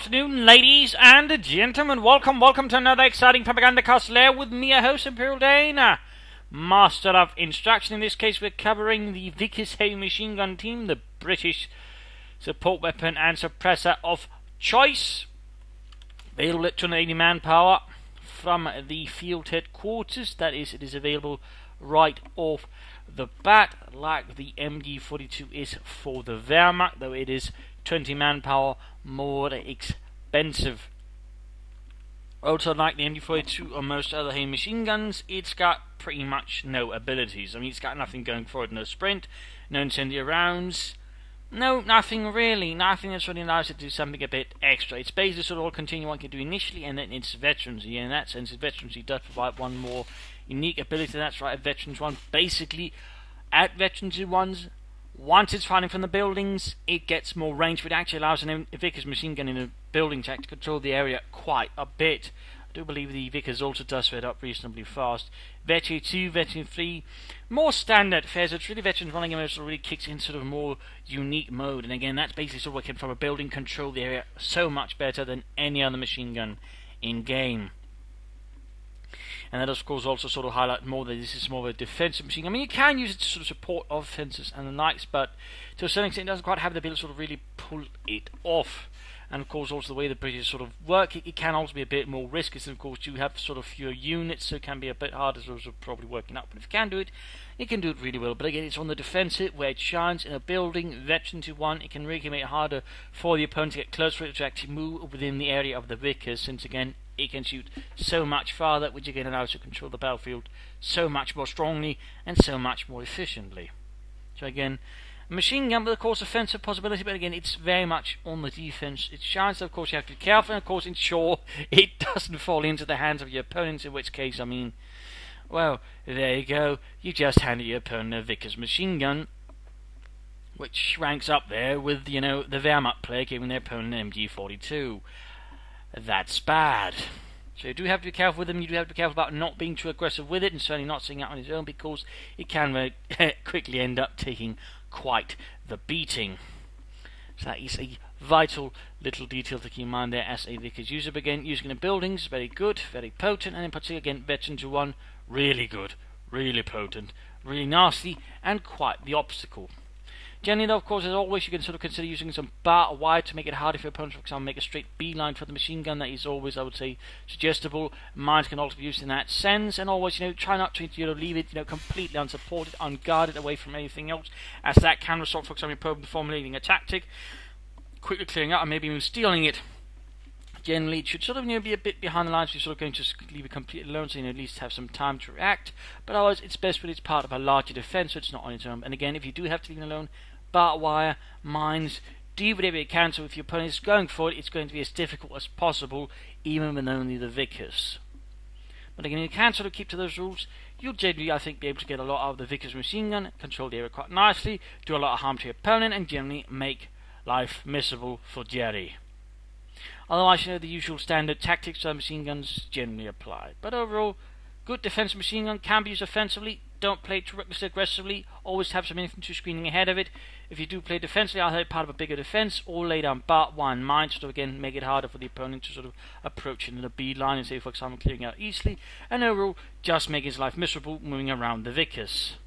afternoon, ladies and gentlemen. Welcome to another exciting Propagandacast Lehr with me, a host, Imperial Dana, Master of Instruction. In this case, we're covering the Vickers heavy machine gun team, the British support weapon and suppressor of choice. Available at 280 manpower from the field headquarters. That is, it is available right off the bat, like the MG42 is for the Wehrmacht, though it is 20 manpower more expensive. Also, like the MG42 or most other heavy machine guns, it's got pretty much no abilities. I mean, it's got nothing going for it, no sprint, no incendiary rounds, nothing really, nothing that's really allows it to do something a bit extra. It's basically sort of all continue what you do initially, and then it's veterancy. In that sense, veterancy does provide one more unique ability. That's right, Veterans 1. Basically, at Veterans 1's, once it's firing from the buildings, it gets more range, but it actually allows a Vickers machine gun in a building check to control the area quite a bit. I do believe the Vickers also does fit up reasonably fast. Veteran 2, Veteran 3, more standard fares. It's really Veterans running game really kicks in sort of more unique mode, and again, that's basically sort of working from a building, control the area so much better than any other machine gun in game. And that, of course, also sort of highlight more that this is more of a defensive machine. I mean, you can use it to sort of support offenses and the likes, but to a certain extent, it doesn't quite have the ability to sort of really pull it off. And, of course, also the way the British sort of work, it can also be a bit more risky. So, of course, you have sort of fewer units, so it can be a bit harder sort of probably working out. But if you can do it, you can do it really well. But again, it's on the defensive, where it shines in a building, Veteran to 1. It can really make it harder for the opponent to get close for it to actually move within the area of the Vickers, since, again, it can shoot so much farther, which again allows you to control the battlefield so much more strongly and so much more efficiently. So again, a machine gun with, of course, offensive possibility, but again, it's very much on the defense. It shines, so of course you have to be careful, and of course ensure it doesn't fall into the hands of your opponents, in which case, I mean, well, there you go. You just handed your opponent a Vickers machine gun, which ranks up there with, you know, the Wehrmacht player giving their opponent an MG42. That's bad. So you do have to be careful with them. You do have to be careful about not being too aggressive with it, and certainly not sitting out on his own, because it can quickly end up taking quite the beating. So that is a vital little detail to keep in mind there as a Vickers user. But again, using the buildings, very good, very potent, and in particular, again, Veteran to 1, really good, really potent, really nasty, and quite the obstacle. Generally, though, of course, as always, you can sort of consider using some bar wire to make it harder for your opponents. For example, make a straight beeline for the machine gun. That is always, I would say, suggestible. Mines can also be used in that sense, and always, you know, try not to, you know, leave it, you know, completely unsupported, unguarded, away from anything else, as that can result, for example, in probably formulating a tactic, quickly clearing out, and maybe even stealing it. Generally, it should sort of, you know, be a bit behind the lines if you're sort of going to leave it completely alone, so you know, at least have some time to react. But otherwise, it's best when it's part of a larger defense, so it's not on its own. And again, if you do have to leave it alone, barbed wire, mines, do whatever you can, so if your opponent is going for it, it's going to be as difficult as possible, even with only the Vickers. But again, you can sort of keep to those rules. You'll generally, I think, be able to get a lot out of the Vickers machine gun, control the area quite nicely, do a lot of harm to your opponent, and generally make life miserable for Jerry. Otherwise, you know, the usual standard tactics of machine guns generally apply. But overall, good defensive machine gun, can be used offensively. Don't play too recklessly aggressively. Always have some infantry screening ahead of it. If you do play defensively, either part of a bigger defense or lay down bar one mines to again make it harder for the opponent to sort of approach it in a beeline and say, for example, clearing out easily. And overall, just make his life miserable moving around the Vickers.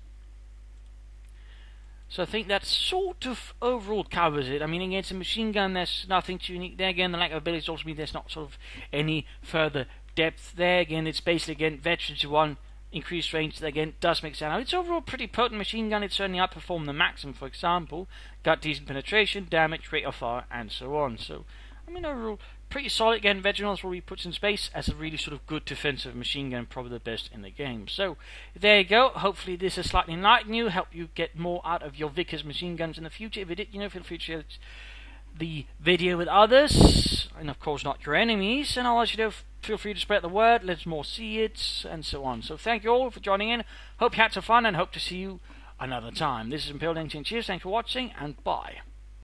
So I think that sort of overall covers it. I mean, against a machine gun, there's nothing too unique there. Again, the lack of abilities also means there's not sort of any further depth there. Again, it's basically, again, Veteran to 1. Increased range, that again does make sense. It's overall a pretty potent machine gun. It certainly outperformed the Maxim, for example. Got decent penetration, damage, rate of fire, and so on. So, I mean, overall, pretty solid. Again, Veteran also really puts in space as a really sort of good defensive machine gun, probably the best in the game. So, there you go. Hopefully, this has slightly enlightened you, help you get more out of your Vickers machine guns in the future. If it did, you know, feel free to share the video with others, and of course not your enemies, and otherwise, you know, feel free to spread the word, let more see it, and so on. So thank you all for joining in, hope you had some fun, and hope to see you another time. This is Imperial Dana, cheers, thanks for watching, and bye.